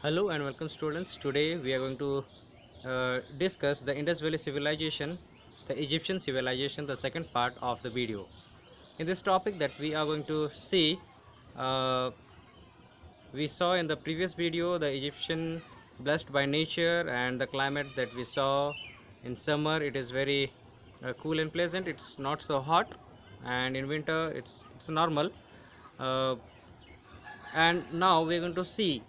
Hello and welcome students. Today we are going to discuss the Indus Valley Civilization, the Egyptian civilization, the second part of the video. In this topic that we are going to see, uh, we saw in the previous video the Egyptian blessed by nature and the climate that we saw in summer. It is very cool and pleasant. It's not so hot, and in winter it's normal. Uh, and now we are going to see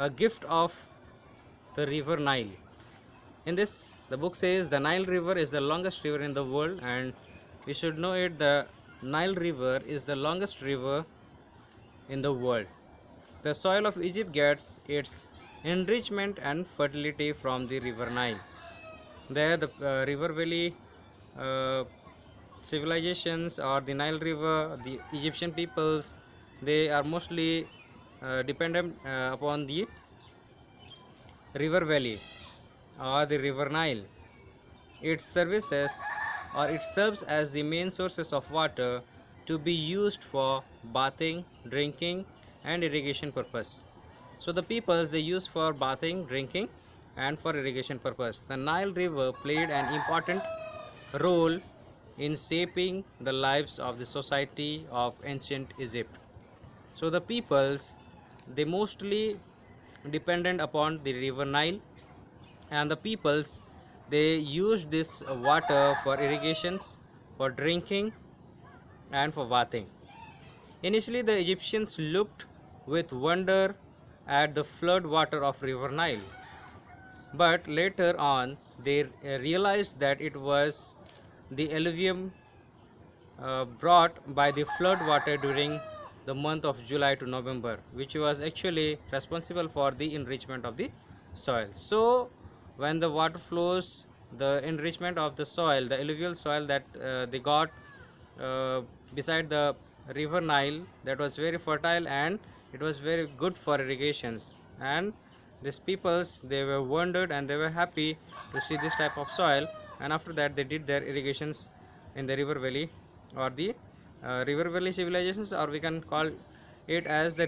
a gift of the river Nile. In this, the book says the Nile River is the longest river in the world, and we should know it. The Nile River is the longest river in the world. The soil of Egypt gets its enrichment and fertility from the river Nile. There, the river valley uh, civilizations or the Nile River, the Egyptian peoples, they are mostly dependent upon the river valley or the river Nile. Its services or it serves as the main sources of water to be used for bathing, drinking, and irrigation purpose. So the peoples they use for bathing, drinking, and for irrigation purpose. The Nile River played an important role in shaping the lives of the society of ancient Egypt. So the peoples they mostly dependent upon the river Nile, and the peoples they used this water for irrigations, for drinking, and for bathing. Initially the Egyptians looked with wonder at the flood water of river Nile, but later on they realized that it was the alluvium brought by the flood water during the month of July to November, which was actually responsible for the enrichment of the soil. So when the water flows, the enrichment of the soil, the alluvial soil that they got beside the river Nile, that was very fertile and it was very good for irrigations. And these peoples they were wondered and they were happy to see this type of soil, and after that they did their irrigations in the river valley or the river valley civilizations, or we can call it as the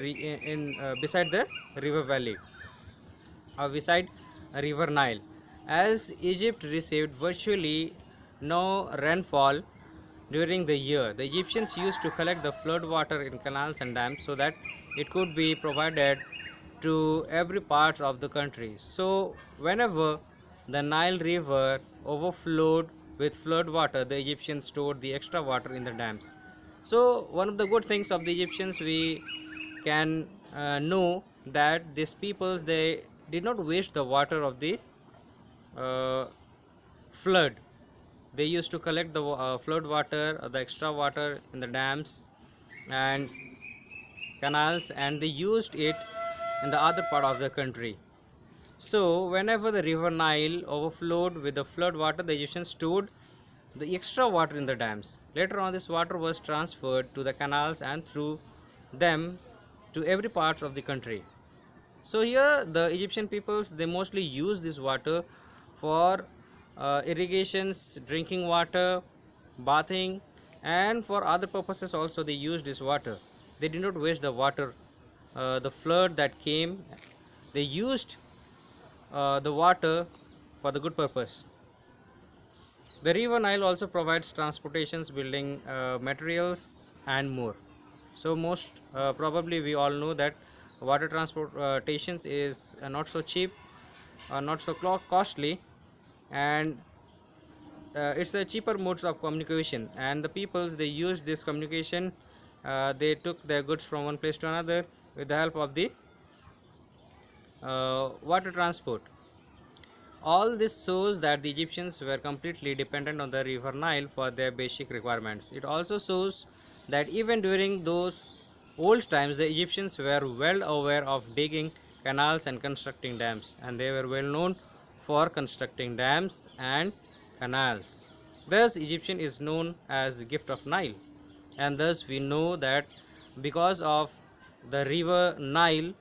beside the river valley or beside river Nile. As Egypt received virtually no rainfall during the year, the Egyptians used to collect the flood water in canals and dams so that it could be provided to every part of the country. So whenever the Nile River overflowed with flood water, the Egyptians stored the extra water in the dams. So one of the good things of the Egyptians we can know that these peoples they did not waste the water of the uh, flood. They used to collect the flood water or the extra water in the dams and canals, and they used it in the other part of the country. So whenever the river Nile overflowed with the flood water, the Egyptians stored the extra water in the dams. Later on, this water was transferred to the canals and through them to every part of the country. So here the Egyptian peoples they mostly use this water for irrigations, drinking water, bathing, and for other purposes also they use this water. They did not waste the water. The flood that came, they used the water for the good purpose. The river Nile also provides transportations, building materials, and more. So most probably we all know that water transportations is not so cheap, not so costly, and it's a cheaper modes of communication. And the peoples they use this communication. They took their goods from one place to another with the help of the water transport. All this shows that the Egyptians were completely dependent on the river Nile for their basic requirements. It also shows that even during those old times, the Egyptians were well aware of digging canals and constructing dams, and they were well known for constructing dams and canals. Thus, Egyptian is known as the gift of Nile, and thus we know that because of the river Nile,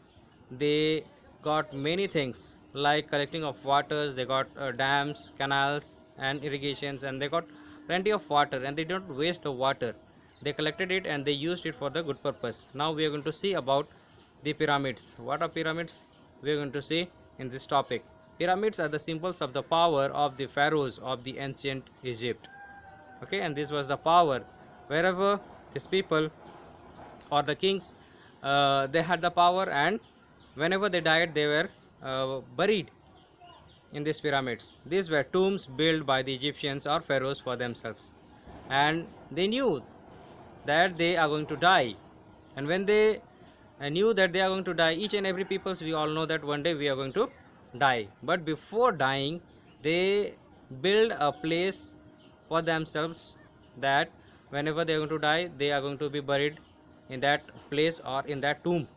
they got many things like collecting of waters. They got dams, canals, and irrigations, and they got plenty of water, and they don't waste the water. They collected it and they used it for the good purpose. Now we are going to see about the pyramids. What are pyramids? We are going to see in this topic. Pyramids are the symbols of the power of the pharaohs of the ancient Egypt. Okay, and this was the power wherever these people or the kings, they had the power, and whenever they died they were buried in these pyramids. These were tombs built by the Egyptians or pharaohs for themselves, and they knew that they are going to die. And when they knew that they are going to die, each and every peoples, we all know that one day we are going to die, but before dying they build a place for themselves, that whenever they are going to die they are going to be buried in that place or in that tomb,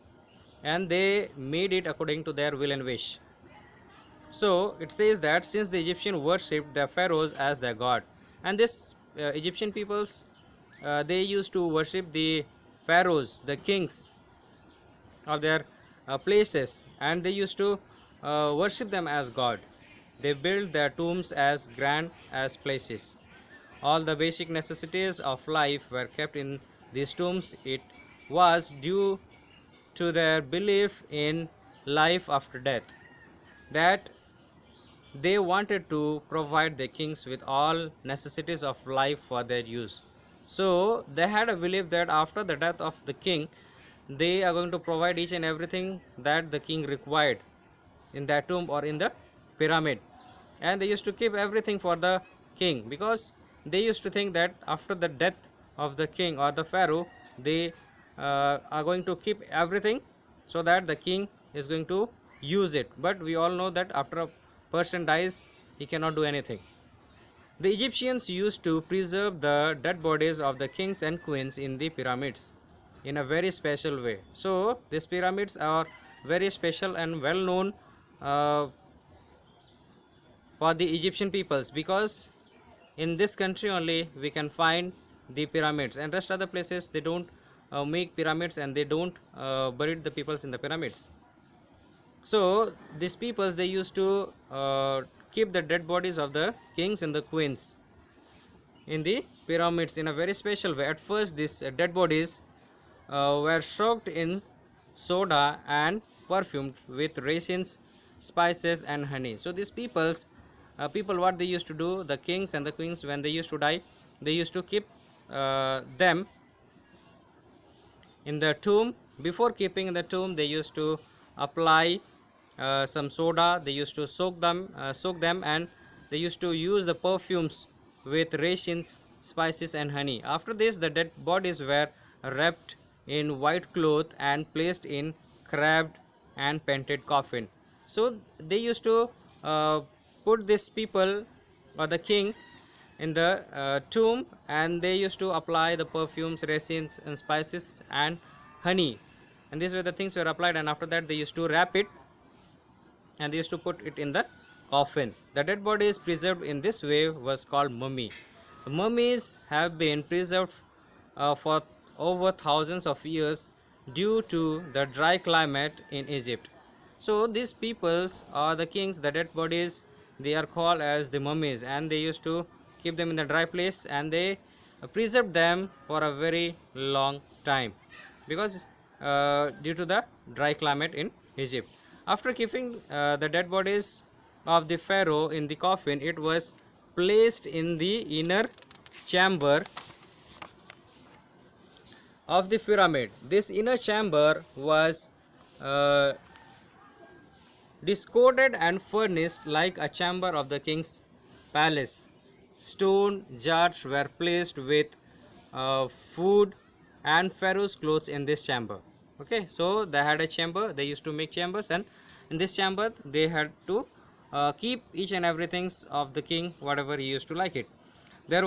and they made it according to their will and wish. So it says that since the Egyptian worshipped their pharaohs as their god, and this Egyptian peoples, they used to worship the pharaohs, the kings of their places, and they used to worship them as god. They built their tombs as grand as places. All the basic necessities of life were kept in these tombs. It was due to their belief in life after death that they wanted to provide the kings with all necessities of life for their use. So they had a belief that after the death of the king, they are going to provide each and everything that the king required in that tomb or in the pyramid. And they used to keep everything for the king, because they used to think that after the death of the king or the pharaoh, they are going to keep everything so that the king is going to use it. But we all know that after a person dies, he cannot do anything. The Egyptians used to preserve the dead bodies of the kings and queens in the pyramids in a very special way. So these pyramids are very special and well known for the Egyptian peoples, because in this country only we can find the pyramids, and rest other places they don't make pyramids, and they don't bury the peoples in the pyramids. So these peoples, they used to keep the dead bodies of the kings and the queens in the pyramids in a very special way. At first these dead bodies were soaked in soda and perfumed with raisins, spices and honey. So these people, what they used to do, the kings and the queens, when they used to die, they used to keep them in the tomb. Before keeping in the tomb, they used to apply some soda. They used to soak them, and they used to use the perfumes with raisins, spices and honey. After this, the dead bodies were wrapped in white cloth and placed in carved and painted coffin. So they used to put these people or the king in the tomb, and they used to apply the perfumes, resins and spices and honey, and these were the things were applied, and after that they used to wrap it and they used to put it in the coffin. The dead body is preserved in this way was called mummy. The mummies have been preserved for over thousands of years due to the dry climate in Egypt. So these peoples or the kings, the dead bodies, they are called as the mummies, and they used to keep them in the dry place, and they preserved them for a very long time, because due to the dry climate in Egypt. After keeping the dead bodies of the pharaoh in the coffin, it was placed in the inner chamber of the pyramid. This inner chamber was discorded and furnished like a chamber of the king's palace. Stone jars were placed with food and pharaoh's clothes in this chamber. Okay, so they had a chamber, they used to make chambers, and in this chamber they had to keep each and everything of the king, whatever he used to like it. There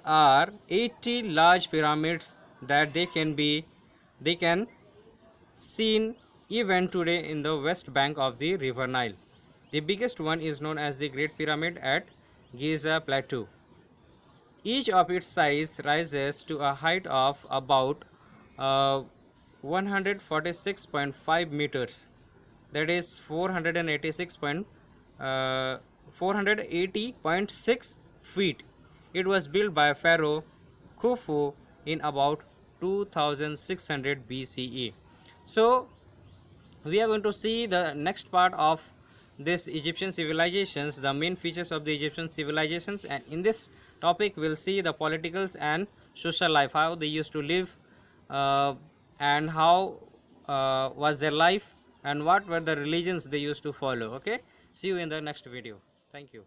are 80 large pyramids that they can seen even today in the west bank of the river Nile. The biggest one is known as the Great Pyramid at Giza Plateau. Each of its size rises to a height of about 146.5 meters, that is 480.6 feet. It was built by Pharaoh Khufu in about 2600 BCE. So we are going to see the next part of this Egyptian civilizations, the main features of the Egyptian civilizations, and in this topic we'll see the politicals and social life, how they used to live, and how was their life, and what were the religions they used to follow. Okay, see you in the next video. Thank you.